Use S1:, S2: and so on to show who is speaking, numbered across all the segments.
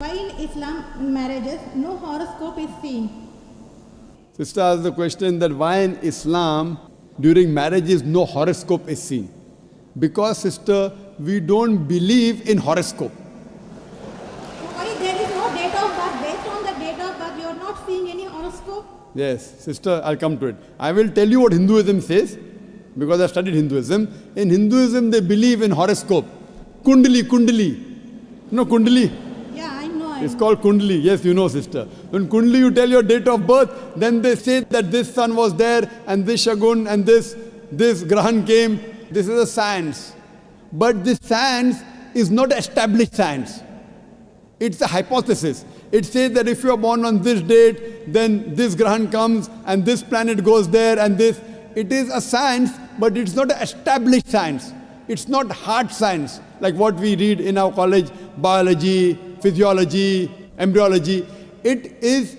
S1: Why in Islam marriages no horoscope is seen?
S2: Sister asked the question that why in Islam during marriages no horoscope is seen. Because, sister, we don't believe in horoscope.
S1: Why there is no date of birth? Based on the date of birth, you are not seeing any horoscope?
S2: Yes, sister, I'll come to it. I will tell you what Hinduism says, because I studied Hinduism. In Hinduism, they believe in horoscope. Kundali. You know Kundali?
S1: Yeah, I know.
S2: It's called Kundali. Yes, you know, sister. When Kundali, you tell your date of birth, then they say that this sun was there, and this Shagun, and this Grahan came. This is a science. But this science is not established science. It's a hypothesis. It says that if you are born on this date, then this Grahan comes, and this planet goes there, and this. It is a science, but it's not an established science. It's not hard science, like what we read in our college, biology, physiology, embryology. It is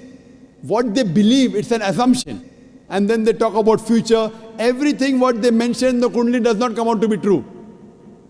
S2: what they believe, it's an assumption. And then they talk about future. Everything what they mention in the Kundali does not come out to be true.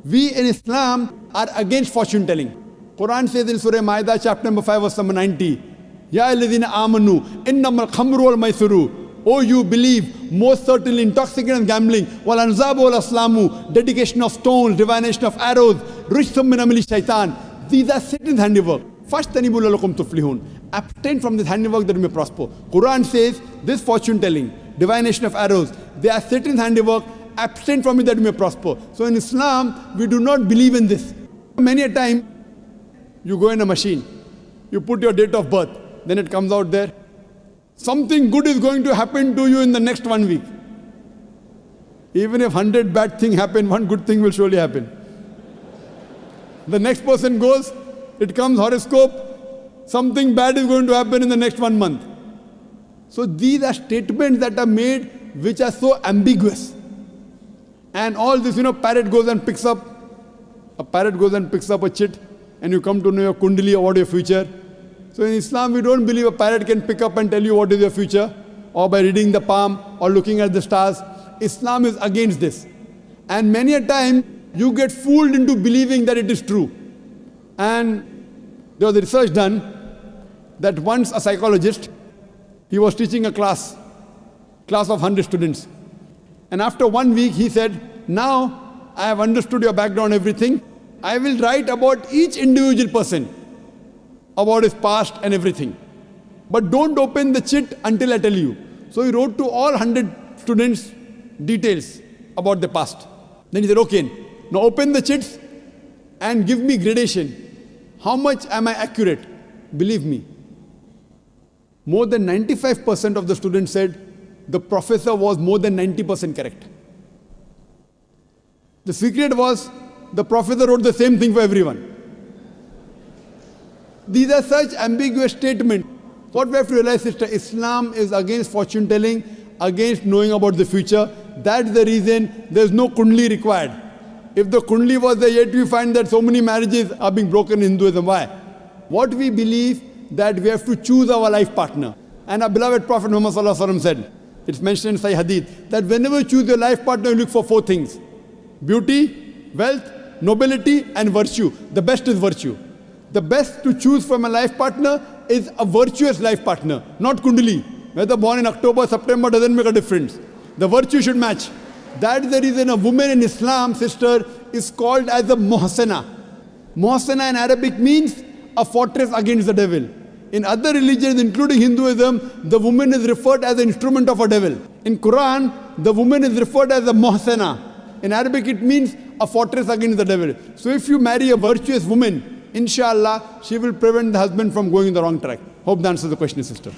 S2: We in Islam are against fortune telling. Quran says in Surah Ma'idah, chapter number 5, verse number 90, Ya alladhina amanu, innamal khamru wal maisuru. Oh, you believe, most certainly intoxicant and gambling, wal anzabu wal aslamu, dedication of stones, divination of arrows, rishthum min amali shaitan. These are Satan's handiwork. Fashtanibu lalakum tuflihun. Abstain from this handiwork that you may prosper. Quran says this fortune telling, divination of arrows, they are Satan's handiwork. Abstain from it that you may prosper. So in Islam, we do not believe in this. Many a time, you go in a machine, you put your date of birth, then it comes out there. Something good is going to happen to you in the next 1 week. Even if 100 bad things happen, one good thing will surely happen. The next person goes, it comes horoscope, something bad is going to happen in the next 1 month. So these are statements that are made which are so ambiguous. And all this, parrot goes and picks up a chit, and you come to know your Kundali or what your future. So in Islam, we don't believe a parrot can pick up and tell you what is your future, or by reading the palm, or looking at the stars. Islam is against this. And many a time, you get fooled into believing that it is true. And there was a research done that once a psychologist, he was teaching a class of 100 students. And after 1 week, he said, now I have understood your background, everything. I will write about each individual person, about his past and everything. But don't open the chit until I tell you. So he wrote to all 100 students details about the past. Then he said, okay, now open the chits and give me gradation. How much am I accurate? Believe me. More than 95% of the students said the professor was more than 90% correct. The secret was the professor wrote the same thing for everyone. These are such ambiguous statements. What we have to realize, sister, Islam is against fortune telling, against knowing about the future. That's the reason there's no Kundali required. If the Kundali was there, yet we find that so many marriages are being broken in Hinduism. Why? What we believe that we have to choose our life partner. And our beloved Prophet Muhammad Sallallahu Alaihi Wasallam said, it's mentioned in Sahih Hadith, that whenever you choose your life partner, you look for 4 things. Beauty, wealth, nobility, and virtue. The best is virtue. The best to choose from a life partner is a virtuous life partner, not Kundali. Whether born in October, September doesn't make a difference. The virtue should match. That's the reason a woman in Islam, sister, is called as a muhsana. Muhsana in Arabic means a fortress against the devil. In other religions, including Hinduism, the woman is referred as an instrument of a devil. In Quran, the woman is referred as a muhsana. In Arabic, it means a fortress against the devil. So if you marry a virtuous woman, inshallah, she will prevent the husband from going in the wrong track. Hope that answers the question, sister.